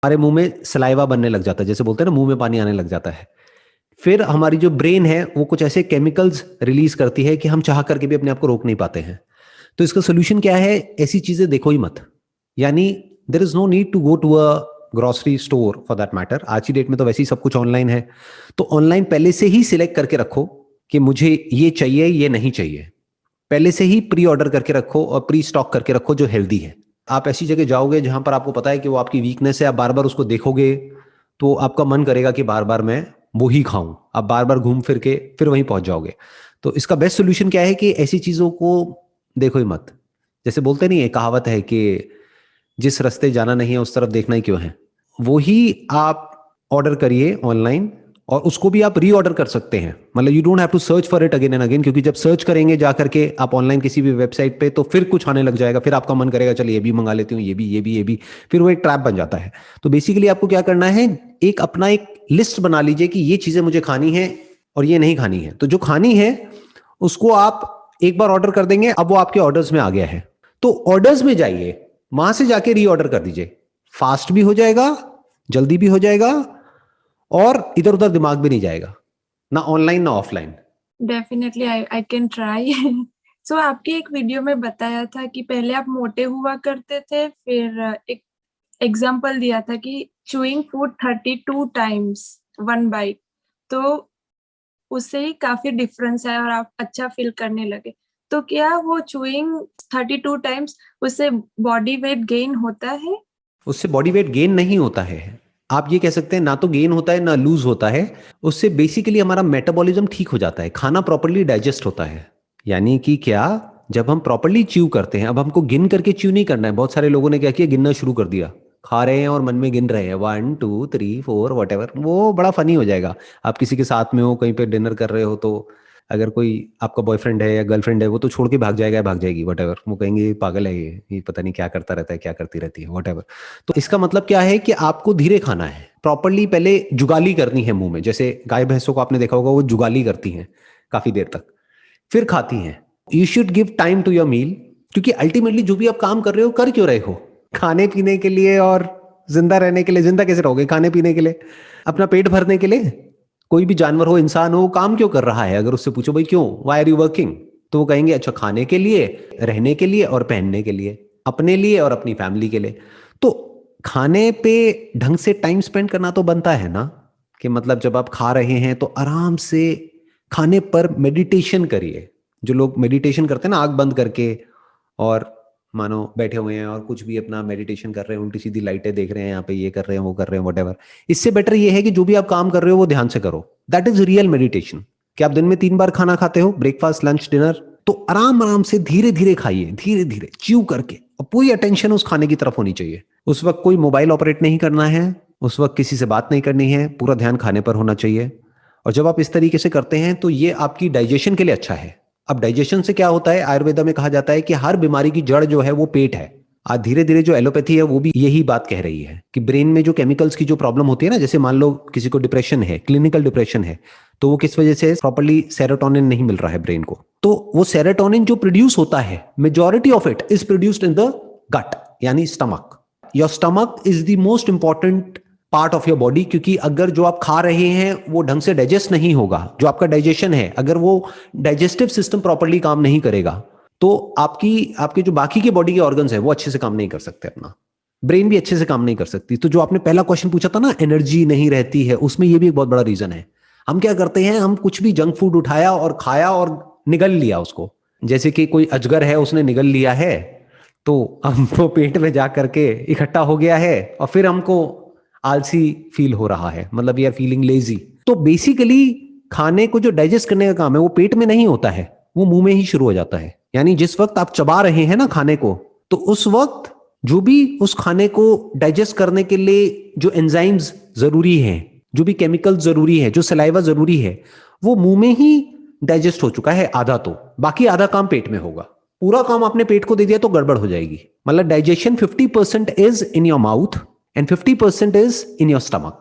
हमारे मुंह में सलाइवा बनने लग जाता है, जैसे बोलते हैं ना, मुंह में पानी आने लग जाता है। फिर हमारी जो ब्रेन है वो कुछ ऐसे केमिकल्स रिलीज करती है कि हम चाह करके भी अपने आप को रोक नहीं पाते हैं। तो इसका सोल्यूशन क्या है? ऐसी चीजें देखो ही मत। यानी there is no need to go to a grocery store for that matter. आज की डेट में तो वैसे ही सब कुछ ऑनलाइन है। तो ऑनलाइन पहले से ही सिलेक्ट करके रखो कि मुझे ये चाहिए, ये नहीं चाहिए। पहले से ही प्री ऑर्डर करके रखो और प्री स्टॉक करके रखो जो हेल्दी है। आप ऐसी जगह जाओगे जहां पर आपको पता है कि वो आपकी वीकनेस है, आप बार बार उसको देखोगे तो आपका मन करेगा कि बार बार मैं वो ही खाऊं। आप बार बार घूम फिर के फिर वहीं पहुंच जाओगे। तो इसका बेस्ट सोल्यूशन क्या है कि ऐसी चीजों को देखो ही मत। जैसे बोलते नहीं है, कहावत है कि जिस रास्ते जाना नहीं है उस तरफ देखना ही क्यों है। वो ही आप ऑर्डर करिए ऑनलाइन, और उसको भी आप री ऑर्डर कर सकते हैं। मतलब you don't have to search for it again and again, क्योंकि जब सर्च करेंगे जा करके आप ऑनलाइन किसी भी वेबसाइट पे तो फिर कुछ आने लग जाएगा, फिर आपका मन करेगा चलिए ये भी मंगा लेती हूँ, ये भी, फिर वो एक ट्रैप बन जाता है। तो बेसिकली आपको क्या करना है, एक अपना एक लिस्ट बना लीजिए कि ये चीजें मुझे खानी है और ये नहीं खानी है। तो जो खानी है उसको आप एक बार ऑर्डर कर देंगे, अब वो आपके ऑर्डर्स में आ गया है। तो ऑर्डर्स में जाइए, वहां से जाके री ऑर्डर कर दीजिए। फास्ट भी हो जाएगा, जल्दी भी हो जाएगा, और इधर उधर दिमाग भी नहीं जाएगा, ना ऑनलाइन ना offline. Definitely I can try. So आपकी एक वीडियो में बताया था कि पहले आप मोटे हुआ करते थे, फिर एक एग्जाम्पल दिया था कि chewing food 32 times one byte, तो उससे ही काफी डिफरेंस है और आप अच्छा फील करने लगे। तो क्या वो चूइंग 32 टाइम्स उससे बॉडी वेट गेन होता है? उससे बॉडी वेट गेन नहीं होता है। आप ये कह सकते हैं ना तो गेन होता है ना लूज होता है। उससे बेसिकली हमारा मेटाबॉलिज्म ठीक हो जाता है, खाना प्रॉपरली डाइजेस्ट होता है। यानी कि क्या, जब हम प्रॉपरली च्यू करते हैं, अब हमको गिन करके च्यू नहीं करना है। बहुत सारे लोगों ने क्या किया, गिनना शुरू कर दिया, खा रहे हैं और मन में गिन रहे हैं 1 2 3 4 वट एवर। वो बड़ा फनी हो जाएगा। आप किसी के साथ में हो, कहीं पे डिनर कर रहे हो, तो अगर कोई आपका बॉयफ्रेंड है या गर्लफ्रेंड है, वो तो छोड़ के भाग जाएगा या भाग जाएगी वट एवर। वो कहेंगे ये पागल है, ये पता नहीं क्या करता रहता है, क्या करती रहती है, वट एवर। तो इसका मतलब क्या है कि आपको धीरे खाना है, प्रॉपरली पहले जुगाली करनी है मुंह में। जैसे गाय भैंसों को आपने देखा होगा, वो जुगाली करती हैं काफी देर तक, फिर खाती हैं। You should give time to your meal, क्योंकि अल्टीमेटली जो भी आप काम कर रहे हो, कर क्यों रहे हो? खाने पीने के लिए और जिंदा रहने के लिए। जिंदा कैसे रहोगे खाने पीने के लिए? अपना पेट भरने के लिए। कोई भी जानवर हो, इंसान हो, काम क्यों कर रहा है? अगर उससे पूछो भाई क्यों, वाई आर यू वर्किंग, तो वो कहेंगे अच्छा खाने के लिए, रहने के लिए और पहनने के लिए, अपने लिए और अपनी फैमिली के लिए। तो खाने पे ढंग से टाइम स्पेंड करना तो बनता है ना। कि मतलब जब आप खा रहे हैं तो आराम से खाने पर मेडिटेशन करिए। जो लोग मेडिटेशन करते हैं ना आंख बंद करके, और मानो बैठे हुए हैं और कुछ भी अपना मेडिटेशन कर रहे हैं, उल्टी सीधी लाइटें देख रहे हैं, यहाँ पे ये कर रहे हैं वो कर रहे हैं वट। इससे बेटर ये है कि जो भी आप काम कर रहे हो वो ध्यान से करो। That is real meditation. कि आप दिन में 3 बार खाना खाते हो, ब्रेकफास्ट लंच डिनर, तो आराम आराम से धीरे धीरे खाइए, धीरे धीरे च्यू करके, और पूरी अटेंशन उस खाने की तरफ होनी चाहिए। उस वक्त कोई मोबाइल ऑपरेट नहीं करना है, उस वक्त किसी से बात नहीं करनी है, पूरा ध्यान खाने पर होना चाहिए। और जब आप इस तरीके से करते हैं तो ये आपकी डाइजेशन के लिए अच्छा है। अब डाइजेशन से क्या होता है, आयुर्वेदा में कहा जाता है कि हर बीमारी की जड़ जो है वो पेट है। आज धीरे धीरे जो एलोपैथी है वो भी यही बात कह रही है कि ब्रेन में जो केमिकल्स की जो प्रॉब्लम होती है ना, जैसे मान लो किसी को डिप्रेशन है, क्लिनिकल डिप्रेशन है, तो वो किस वजह से, प्रॉपर्ली सेरोटोनिन नहीं मिल रहा है ब्रेन को। तो वो सेरोटोनिन जो प्रोड्यूस होता है, majority of it is produced in the gut, यानी stomach. Your stomach is the most important part of your body, क्योंकि अगर जो आप खा रहे हैं वो ढंग से डाइजेस्ट नहीं होगा, जो आपका डाइजेशन है, अगर वो डाइजेस्टिव सिस्टम प्रॉपर्ली काम नहीं करेगा, तो आपके जो बाकी के बॉडी के ऑर्गन्स है वो अच्छे से काम नहीं कर सकते, अपना ब्रेन भी अच्छे से काम नहीं कर सकती। तो जो आपने पहला क्वेश्चन पूछा था ना, एनर्जी नहीं रहती है, उसमें ये भी एक बहुत बड़ा रीजन है। हम क्या करते हैं, हम कुछ भी जंक फूड उठाया और खाया और निगल लिया उसको। जैसे कि कोई अजगर है, उसने निगल लिया है, तो हमको पेट में जा करके इकट्ठा हो गया है, और फिर हमको आलसी फील हो रहा है, मतलब वी आर फीलिंग लेजी। तो बेसिकली खाने को जो डाइजेस्ट करने का काम है वो पेट में नहीं होता है, वो मुंह में ही शुरू हो जाता है। यानी जिस वक्त आप चबा रहे हैं ना खाने को, तो उस वक्त जो भी उस खाने को डाइजेस्ट करने के लिए जो एंजाइम्स जरूरी हैं, जो भी केमिकल जरूरी है, जो सलाइवा जरूरी है, वो मुंह में ही डाइजेस्ट हो चुका है आधा। तो बाकी आधा काम पेट में होगा। पूरा काम आपने पेट को दे दिया तो गड़बड़ हो जाएगी। मतलब digestion 50% is in your mouth and 50% is in your stomach.